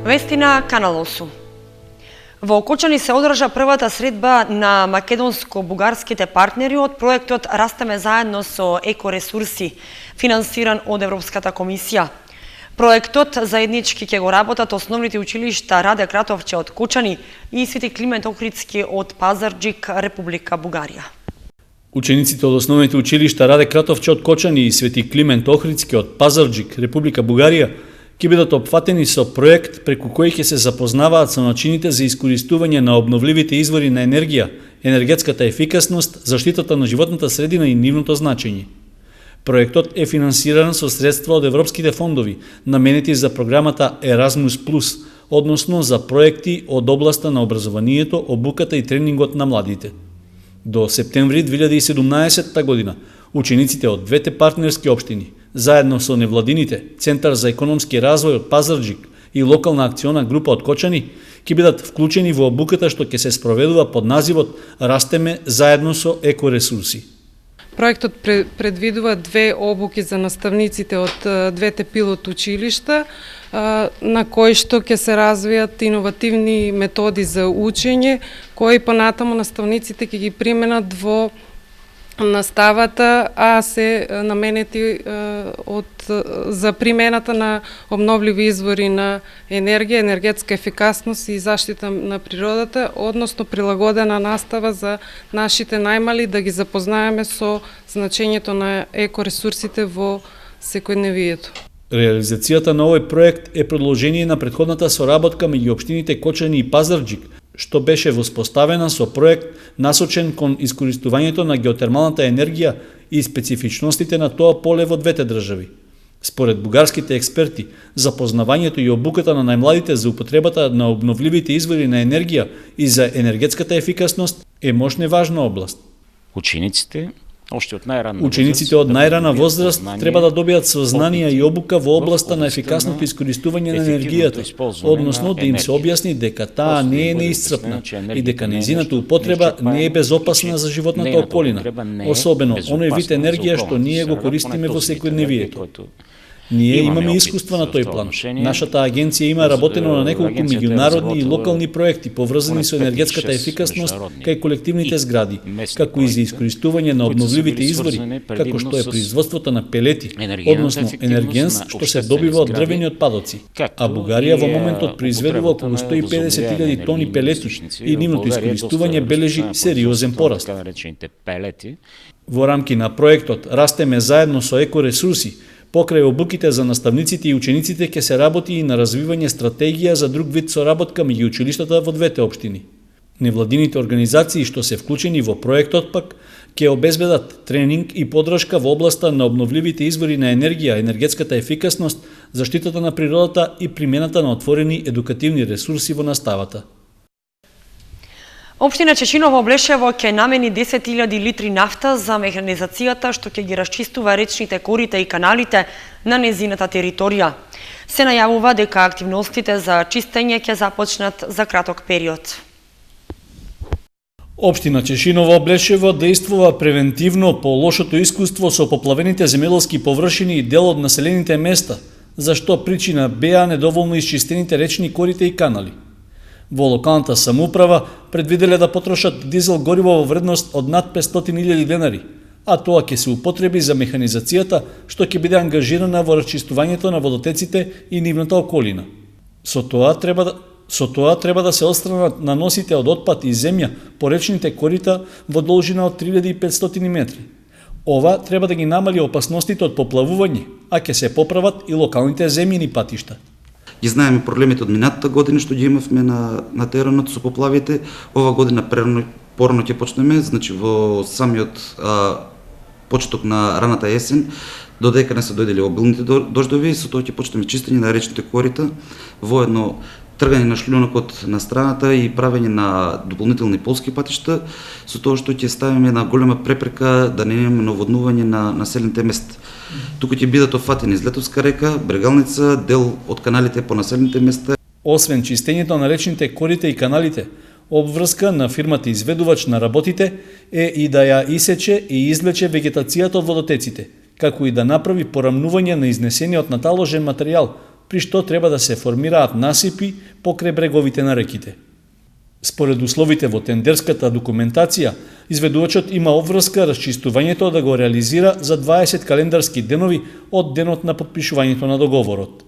Вести на Канал 8. Во Окочани се одржа првата средба на македонско-бугарските партнери од проектот Растеме заедно со екоресурси, финансиран од Европската комисија. Проектот заеднички ќе го работат основните училишта Раде Кратовче од Кочани и Свети Климент Охридски од Пазарџик, Република Бугарија. Учениците од основните училишта Раде Кратовче од Кочани и Свети Климент Охридски од Пазарџик, Република Бугарија, ќе бидат опфатени со проект преку кој ќе се запознаваат со начините за искористување на обновливите извори на енергија, енергетската ефикасност, заштитата на животната средина и нивното значење. Проектот е финансиран со средства од европските фондови, наменети за програмата Erasmus+, односно за проекти од областа на образованието, обуката и тренингот на младите. До септември 2017 година, учениците од двете партнерски општини, заедно со невладините, Центар за економски развој од Пазарџик и локална акциона група од Кочани, ќе бидат вклучени во обуката што ќе се спроведува под називот Растеме заедно со екоресурси. Проектот предвидува две обуки за наставниците од двете пилот училишта, на кои што ќе се развијат иновативни методи за учење, кои понатаму наставниците ќе ги применат во наставата, а се наменети за примената на обновливи извори на енергија, енергетска ефикасност и заштита на природата, односно прилагодена настава за нашите најмали, да ги запознаеме со значењето на екоресурсите во секојдневието. Реализацијата на овој проект е продолжение на претходната соработка меѓу општините Кочани и Пазарџик, што беше воспоставена со проект насочен кон искористувањето на геотермалната енергија и специфичностите на тоа поле во двете држави. Според бугарските експерти, запознавањето и обуката на најмладите за употребата на обновливите извори на енергија и за енергетската ефикасност е можна важна област. Учениците од најрана возраст треба да добијат сознанија и обука во областа на ефикасното искористување на енергијата, односно да им се објасни дека таа не е неисцрпна и дека нејзината употреба не е безопасна за животната околина, особено оној вид енергија што ние го користиме во секојдневието. Ние имаме искуство на тој план. Нашата агенција има работено на неколку меѓународни и локални проекти поврзани со енергетската ефикасност кај колективните згради, како и за искористување на обновливите извори, како што е производството на пелети, односно енергенс што се добива од дрвени отпадоци. А Бугарија во моментот произведува околу 150.000 тони пелети и нивното искористување бележи сериозен пораст. Во рамки на проектот Растеме заедно со екоресурси, покрај обуките за наставниците и учениците ќе се работи и на развивање стратегија за друг вид соработка меѓу училиштата во двете општини. Невладините организации што се вклучени во проектот пак ќе обезбедат тренинг и подршка во областа на обновливите извори на енергија, енергетската ефикасност, заштитата на природата и примената на отворени едукативни ресурси во наставата. Општина Чешиново Блешево ќе намени 10.000 литри нафта за механизацијата што ќе ги расчистува речните корита и каналите на незината територија. Се најавува дека активностите за чистење ќе започнат за краток период. Општина Чешиново Блешево действува превентивно по лошото искуство со поплавените земјоделски површини и дел од населените места, за што причина беа недоволно исчистените речни корита и канали. Во локалната самоуправа предвиделе да потрошат дизел гориво во вредност од над 500.000 денари, а тоа ќе се употреби за механизацијата што ќе биде ангажирана во расчистувањето на водотеците и нивната околина. Со тоа треба да се отстранат наносите од отпад и земја по речните корита во должина од 3500 метри. Ова треба да ги намали опасностите од поплавување, а ќе се поправат и локалните земјини патишта. Ги знаеме проблемите од минатата година што ги имавме на теренот со поплавите. Ова година порано ќе почнеме, значи во самиот почеток на раната есен, додека не се дојдели обилните дождови, со тоа ќе почнеме чистење на речните корита, воедно тргање на шлјунокот на страната и правење на дополнителни полски патишта, со тоа што ќе ставиме една голема препрека да не имаме наводнување на населените места. Туку ќе бидат офатени Злетовска река, Брегалница, дел од каналите по населените места. Освен чистењето на речните корита и каналите, обврска на фирмата изведувач на работите е и да ја исече и извлече вегетацијата од водотеците, како и да направи порамнување на изнесениот наталожен материјал, при што треба да се формираат насипи покрај бреговите на реките. Според условите во тендерската документација, изведувачот има обврска расчистувањето да го реализира за 20 календарски денови од денот на потпишувањето на договорот.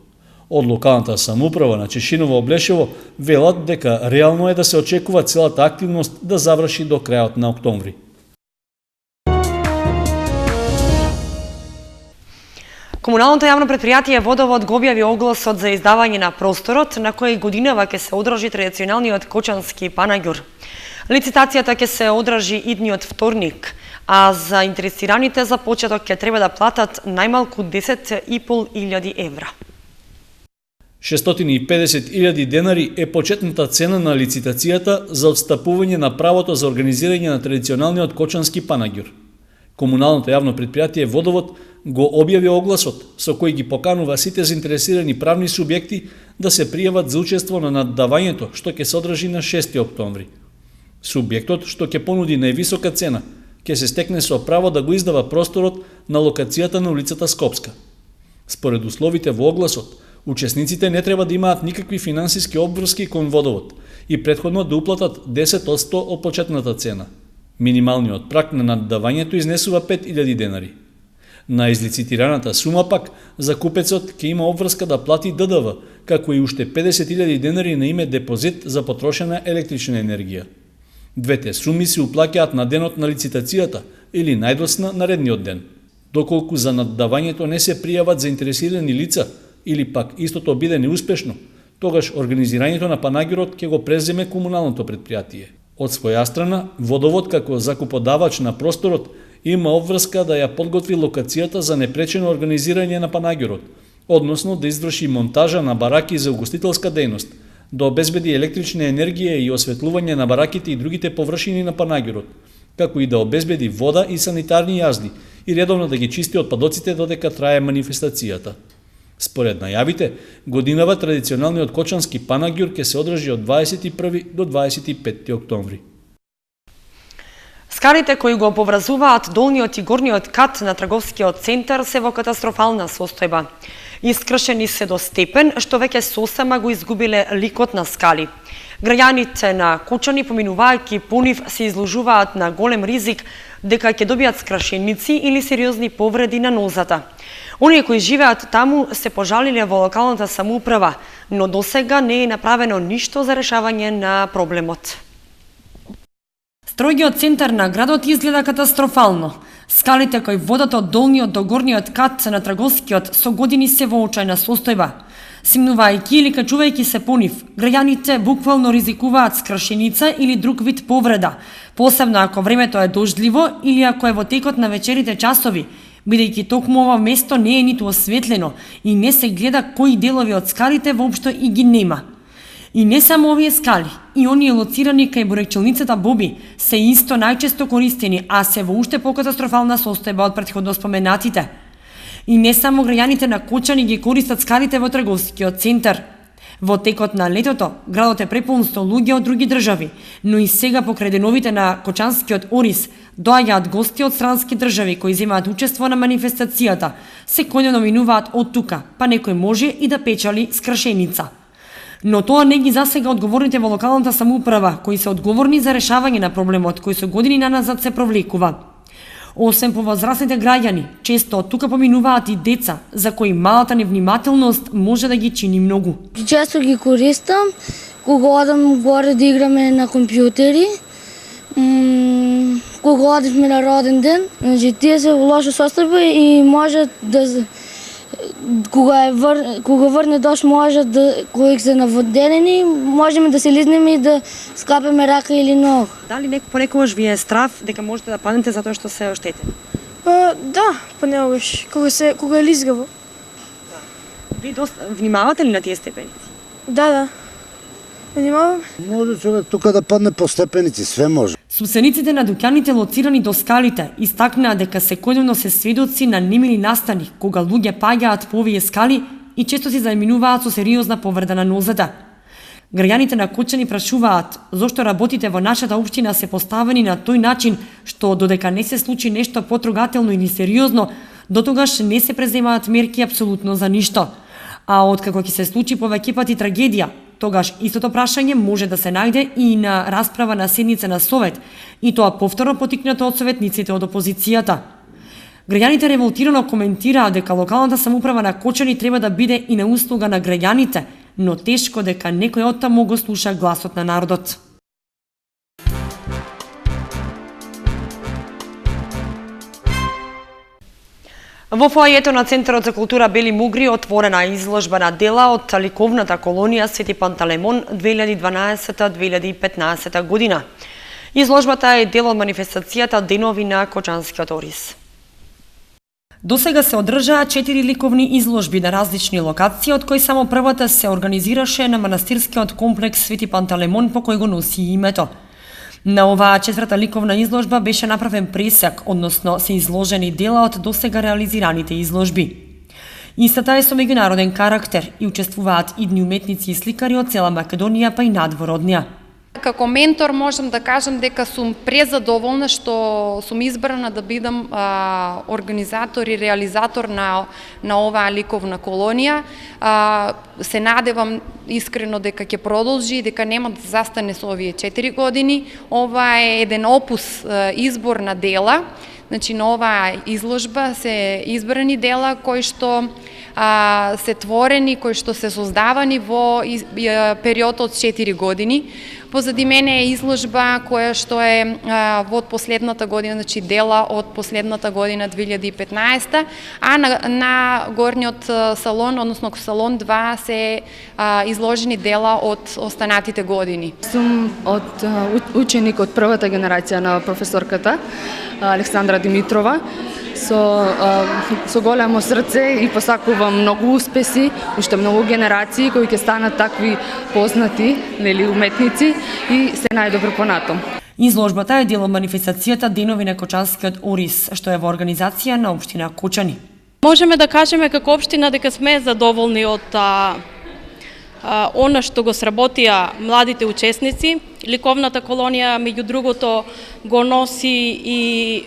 Од локалната самоуправа на Чешиново Облешево велат дека реално е да се очекува целата активност да заврши до крајот на октомври. Комуналното јавно предпријатие Водовод го објави огласот за издавање на просторот на кој годинава ќе се одржи традиционалниот кочански панаѓур. Лицитацијата ќе се одржи идниот вторник, а заинтересираните за почеток ќе треба да платат најмалку 10.500 евра. 650.000 денари е почетната цена на лицитацијата за отстапување на правото за организирање на традиционалниот кочански панаѓур. Комуналното јавно предпријатие Водовод го објави огласот со кој ги поканува сите заинтересирани правни субјекти да се пријават за учество на наддавањето што ќе се одржи на 6 октомври. Субјектот што ќе понуди највисока цена ќе се стекне со право да го издава просторот на локацијата на улицата Скопска. Според условите во огласот, учесниците не треба да имаат никакви финансиски обврски кон Водовод и претходно да уплатат 10% од почетната цена. Минималниот праг на наддавањето изнесува 5.000 денари. На излицитираната сума пак, закупецот ќе има обврска да плати ДДВ, како и уште 50.000 денари на име депозит за потрошена електрична енергија. Двете суми се уплаќаат на денот на лицитацијата или најдосна наредниот ден. Доколку за наддавањето не се пријават заинтересирани лица или пак истото биде неуспешно, тогаш организирањето на панаѓурот ќе го преземе комуналното предпријатие. Од своја страна, Водовод како закуподавач на просторот има обврска да ја подготви локацијата за непречено организирање на панаѓурот, односно да изврши монтажа на бараки за угостителска дејност, да обезбеди електрична енергија и осветлување на бараките и другите површини на панаѓурот, како и да обезбеди вода и санитарни јазди и редовно да ги чисти отпадоците додека трае манифестацијата. Според најавите, годинава традиционалниот кочански панаѓур ќе се одржи од 21 до 25 октомври. Скалите кои го поврзуваат долниот и горниот кат на трговскиот центар се во катастрофална состојба. Искршени се до степен што веќе сосема го изгубиле ликот на скали. Граѓаните на Кочани, поминувајќи по нив, се изложуваат на голем ризик дека ќе добијат скрашеници или сериозни повреди на нозата. Оние кои живеат таму се пожалиле во локалната самоуправа, но досега не е направено ништо за решавање на проблемот. Строгиот центар на градот изгледа катастрофално. Скалите кои водат од долниот до горниот кат на Траговскиот со години се во очајна состојба. Симнувајќи или качувајќи се по нив, граѓаните буквално ризикуваат скрашеница или друг вид повреда, посебно ако времето е дождливо или ако е во текот на вечерите часови, бидејќи токму ова место не е ниту осветлено и не се гледа кои делови од скалите воопшто и ги нема. И не само овие скали, и оние лоцирани кај бурекчилницата Боби се исто најчесто користени, а се во уште покатастрофална состојба од претходно споменатите. И не само граѓаните на Кочани ги користат скалите во трговскиот центар. Во текот на летото, градот е преполн со луѓе од други држави, но и сега покрај деновите на Кочанскиот Орис доаѓаат гости од странски држави кои земаат учество на манифестацијата, секојдневно минуваат од тука, па некој може и да печали скрашеница. Но тоа не ги засега одговорните во локалната самоуправа, кои се одговорни за решавање на проблемот, кој со години наназад се провлекува. Освен повозрасните граѓани, често од тука поминуваат и деца, за кои малата невнимателност може да ги чини многу. Често ги користам, кога одам горе да играме на компјутери, кога одиме на роден ден, значи тие се во лоша состојба и може да кога врне дожд може да кои се наводнени, можеме да се лизнеме и да скапеме рака или ног. Дали понекогаш ви е страв дека можете да паднете затоа што се оштетени? Да, понекогаш, кога е лизгаво. Ви внимавате ли на тие степеници? Да. Внимавам. Може човек тука да падне по степеници, све може. Собствениците на дуќаните лоцирани до скалите истакнаа дека секојдневно се сведоци на немили настани кога луѓе паѓаат по овие скали и често се заминуваат со сериозна повреда на нозата. Граѓаните на Кочани прашуваат зошто работите во нашата општина се поставени на тој начин што додека не се случи нешто потрогателно или сериозно, дотогаш не се преземаат мерки апсолутно за ништо. А откако ќе се случи повеќе пати трагедија, тогаш истото прашање може да се најде и на расправа на седница на Совет, и тоа повторно потикнато од советниците од опозицијата. Граѓаните револтирано коментираа дека локалната самоуправа на Кочани треба да биде и на услуга на граѓаните, но тешко дека некој од таму го слуша гласот на народот. Во фоајето на Центарот за култура Бели Мугри отворена изложба на дела од ликовната колонија Свети Пантелеймон 2012-2015 година. Изложбата е дел од манифестацијата Денови на Кочанскиот Орис. Досега се одржаа 4 ликовни изложби на различни локации, од кои само првата се организираше на манастирскиот комплекс Свети Пантелеймон, по кој го носи името. На оваа четврта ликовна изложба беше направен пресек, односно се изложени дела од досега реализираните изложби. Истата е со меѓународен карактер и учествуваат идни уметници и сликари од цела Македонија па и надвор од неа. Како ментор можам да кажам дека сум презадоволна што сум избрана да бидам организатор и реализатор на оваа ликовна колонија. Се надевам искрено дека ќе продолжи и дека нема да застане со овие 4 години. Ова е еден опус избор на дела. Значи, на оваа изложба се избрани дела кои што се творени, кои што се создавани во период од 4 години. Позади мене е изложба која што е од последната година, значи дела од последната година 2015, а на горниот салон, односно салон 2 се изложени дела од останатите години. Сум ученик од првата генерација на професорката Александра Димитрова. Со големо срце и посакувам многу успеси, уште многу генерации кои ќе станат такви познати, уметници и се најдобро понатом. Изложбата е дел од манифестацијата Денови на Кочанскиот Орис, што е во организација на општина Кочани. Можеме да кажеме како општина дека сме задоволни од она што го сработија младите учесници. Ликовната колонија, меѓу другото, го носи и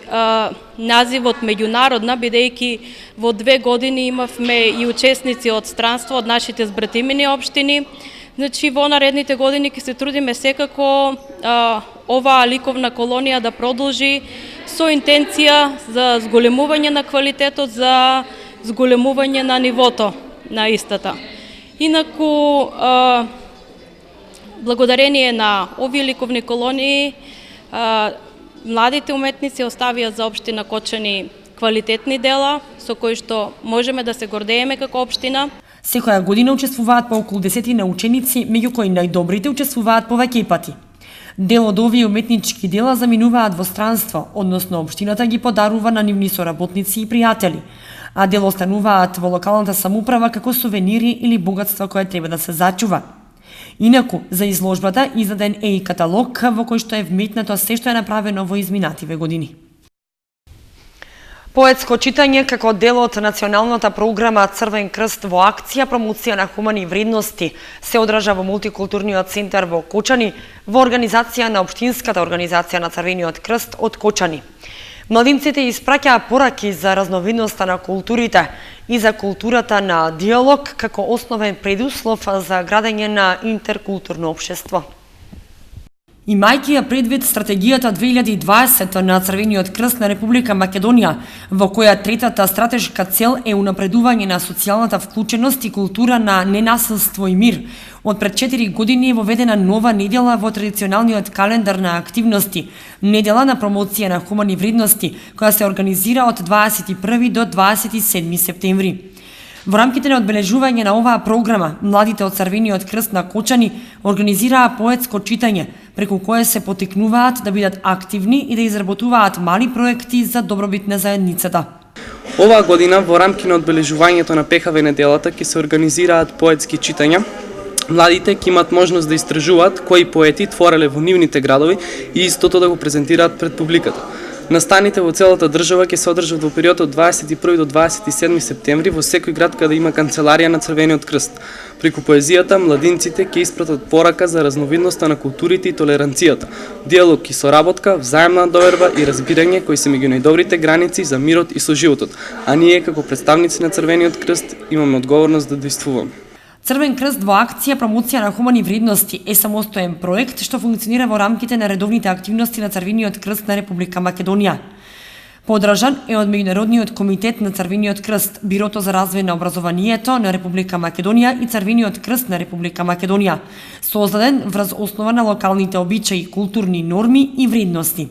називот меѓународна, бидејќи во 2 години имавме и учесници од странство, од нашите збратимени општини. Значи, во наредните години ќе се трудиме секако оваа ликовна колонија да продолжи со интенција за зголемување на квалитетот, за зголемување на нивото на истата. Инаку, благодарение на овие ликовни колонии, младите уметници оставија за општина Кочани квалитетни дела, со кои што можеме да се гордееме како општина. Секоја година учествуваат по околу 10 ученици, меѓу кои најдобрите учествуваат повеќе пати. Дел од овие уметнички дела заминуваат во странство, односно општината ги подарува на нивни соработници и пријатели, а дел остануваат во локалната самоуправа како сувенири или богатство кое треба да се зачува. Инаку, за изложбата издаден е и каталог во кој што е вметнато се што е направено во изминативе години. Поетско читање како дел од националната програма Црвен крст во акција промоција на хумани вредности се одржа во мултикултурниот центар во Кочани во организација на Општинската организација на Црвениот крст од Кочани. Младинците испраќаа пораки за разновидноста на културите и за културата на диалог како основен предуслов за градење на интеркултурно општество. Имајќи ја предвид стратегијата 2020 на Црвениот крст на Република Македонија, во која третата стратешка цел е унапредување на социјалната вклученост и култура на ненасилство и мир, од пред 4 години е воведена нова недела во традиционалниот календар на активности, недела на промоција на хумани вредности, која се организира од 21 до 27 септември. Во рамките на одбележување на оваа програма, младите од Црвениот крст на Кочани организираа поетско читање, преку кое се потикнуваат да бидат активни и да изработуваат мали проекти за добробит на заедницата. Оваа година во рамки на одбележувањето на ПХВ неделата ќе се организираат поетски читања. Младите ќе имат можност да истражуваат кои поети твореле во нивните градови и истото да го презентираат пред публиката. Настаните во целата држава ќе се одржат во период од 21 до 27 септември во секој град каде има канцеларија на Црвениот крст. Преку поезијата, младинците ќе испратат порака за разновидноста на културите и толеранцијата, диалог и соработка, взаемна доверба и разбирање кои се меѓу најдобрите граници за мирот и соживотот, а ние како представници на Црвениот крст имаме одговорност да действуваме. Црвен крст во акција промоција на хумани вредности е самостоен проект што функционира во рамките на редовните активности на Црвениот крст на Република Македонија. Подржан е од Меѓународниот комитет на Црвениот крст, Бирото за развој на образованието на Република Македонија и Црвениот крст на Република Македонија, создаден врз основа на локалните обичаи, културни норми и вредности.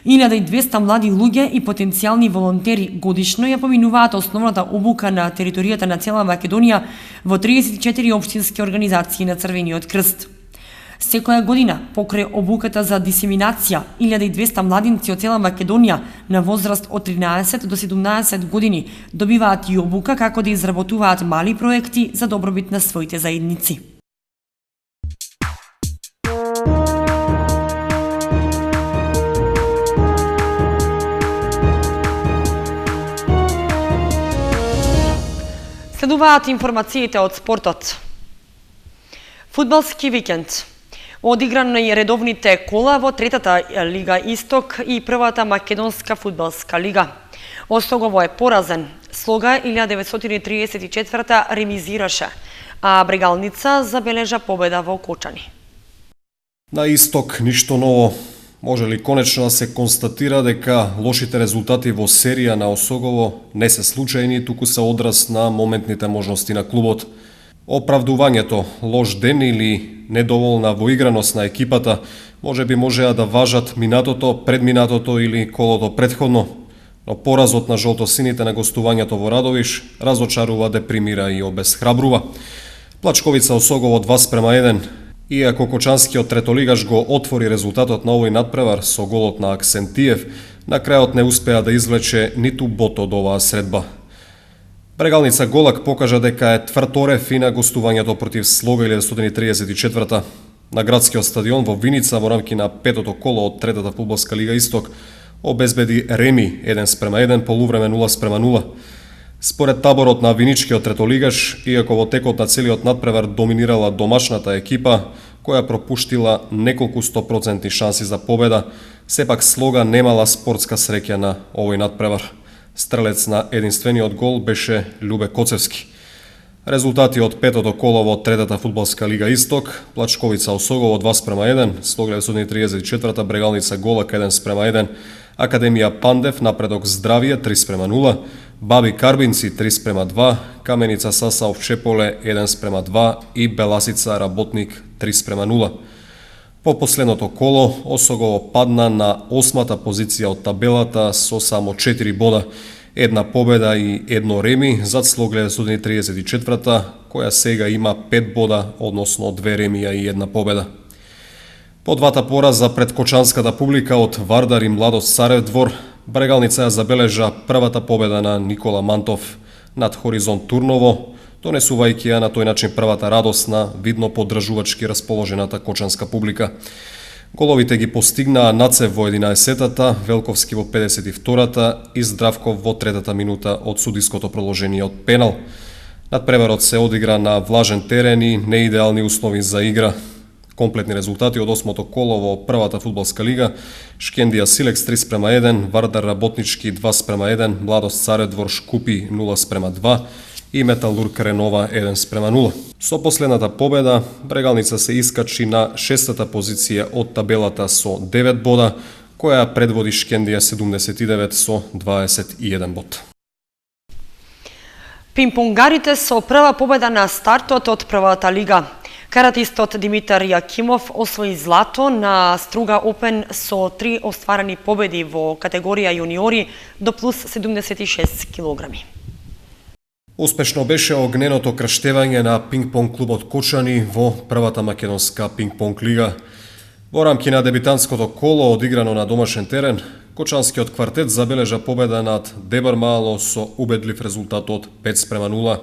1200 млади луѓе и потенцијални волонтери годишно ја поминуваат основната обука на територијата на цела Македонија во 34 општински организации на Црвениот крст. Секоја година, покрај обуката за дисеминација, 1200 младинци од цела Македонија на возраст од 13 до 17 години добиваат и обука како да изработуваат мали проекти за добробит на своите заедници. Следуваат информациите од спортот. Фудбалски викенд. Одиграно и редовните кола во третата Лига Исток и првата Македонска фудбалска лига. Осогово е поразен. Слога 1934 ремизираше, а Брегалница забележа победа во Окочани. На Исток ништо ново. Може ли конечно да се констатира дека лошите резултати во серија на Осогово не се случајни, туку се одраз на моментните можности на клубот. Оправдувањето, лош ден или недоволна воиграност на екипата можеа да важат минатото, предминатото или колото предходно, но поразот на жолтосините на гостувањето во Радовиш разочарува, депримира и обесхрабрува. Плачковица Осогово 2:1. Иако Кочанскиот третолигаш го отвори резултатот на овој надпревар со голот на Аксентиев, на крајот не успеа да извлече ниту бот од оваа средба. Брегалница Голак покажа дека е тврд орев и на гостувањето против Слога 1934 на градскиот стадион во Виница во рамки на петото коло од третата фудбалска лига Исток обезбеди реми 1:1, полувреме 0:0. Според таборот на виничкиот третолигаш, иако во текот на целиот надпревар доминирала домашната екипа, која пропуштила неколку 100% шанси за победа, сепак Слога немала спортска среќа на овој надпревар. Стрелец на единствениот гол беше Љубе Коцевски. Резултати од петото коло во третата фудбалска лига Исток: Плачковица Осогово 2:1, Слога 1934, Брегалница Голак 1:1, Академија Пандев Напредок Здравје 3:0, Баби Карбинци 3:2, Каменица Сасаов Чеполе 1:2 и Беласица Работник 3:0. По последното коло, Осогово падна на 8-та позиција од табелата со само 4 бода, една победа и едно реми зад Слога 1934, која сега има 5 бода, односно 2 ремија и една победа. По двата пораза пред кочанската публика од Вардар и Младост Царев двор, Брегалница ја забележа првата победа на Никола Мантов над Хоризонт Турново, донесувајќи ја на тој начин првата радост на видно поддржувачки расположената кочанска публика. Головите ги постигнаа Нацев во 11-та, Велковски во 52-та и Здравков во 3-та минута од судиското продолжение од пенал. Надпреварот се одигра на влажен терен и неидеални услови за игра. Комплетни резултати од 8-то коло во првата фудбалска лига: Шкендија Силекс 3:1, Вардар Работнички 2:1, Младост Царев двор Шкупи 0:2 и Металург Ренова 1:0. Со последната победа, Брегалница се искачи на 6-та позиција од табелата со 9 бода, која предводи Шкендија 79 со 21 бод. Пинг-понгарите со прва победа на стартот од првата лига. Каратистот Димитар Јакимов освои злато на Струга Опен со 3 остварени победи во категорија јуниори до плюс 76 килограми. Успешно беше огненото крштевање на пинг-понг клубот Кочани во првата македонска пинг-понг лига. Во рамки на дебитантското коло одиграно на домашен терен, Кочанскиот квартет забележа победа над Дебар Мало со убедлив резултат од 5:0.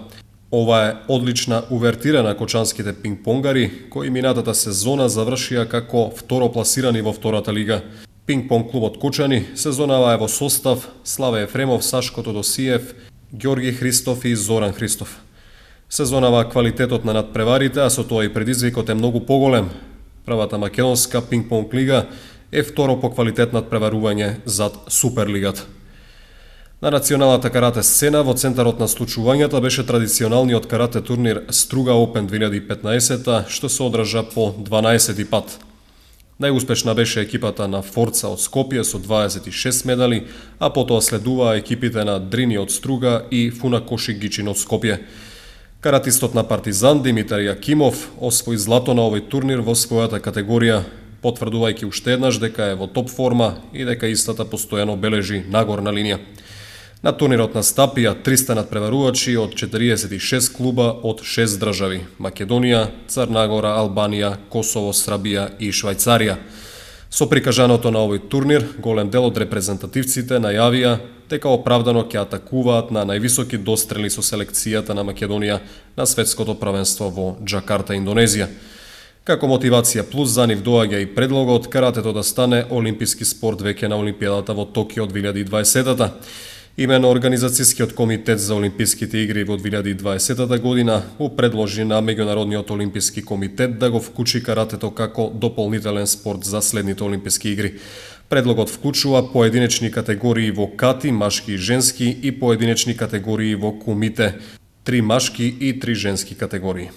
Ова е одлична увертира на кочанските пинг-понгари, кои минатата сезона завршија како второпласирани во втората лига. Пинг-понг клубот Кучани сезонава е во состав Славе Ефремов, Сашко Тодосиев, Ѓорги Христов и Зоран Христов. Сезонава квалитетот на надпреварите, а со тоа и предизвикот е многу поголем. Првата македонска пинг-понг лига е второ по квалитет надпреварување зад Суперлигата. На националната карате сцена во центарот на случувањата беше традиционалниот карате турнир Струга Open 2015, што се одржа по 12 пат. Најуспешна беше екипата на Форца од Скопје со 26 медали, а потоа следуваа екипите на Дрини од Струга и Фунакоши Гичин од Скопје. Каратистот на Партизан Димитар Јакимов освои злато на овој турнир во својата категорија, потврдувајќи уште еднаш дека е во топ форма и дека истата постојано бележи нагорна линија. На турнирот настапија 300 надпреварувачи од 46 клуба од 6 држави – Македонија, Црна Гора, Албанија, Косово, Србија и Швајцарија. Со прикажаното на овој турнир, голем дел од репрезентативците најавија дека оправдано ќе атакуваат на највисоки дострели со селекцијата на Македонија на светското првенство во Џакарта, Индонезија. Како мотивација плюс за нив доаѓа и предлогот каратето да стане олимписки спорт веќе на Олимпијадата во Токио 2020-та. Имено Организацијскиот комитет за Олимписките игри во 2020 година предложи на Меѓународниот олимписки комитет да го вклучи каратето како дополнителен спорт за следните олимписки игри. Предлогот вклучува поединечни категории во кати, машки и женски и поединечни категории во кумите, 3 машки и 3 женски категории.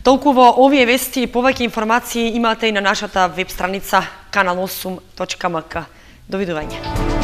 Толкова овие вести и повеќе информации имате и на нашата веб страница kanal8.mk. Довидување.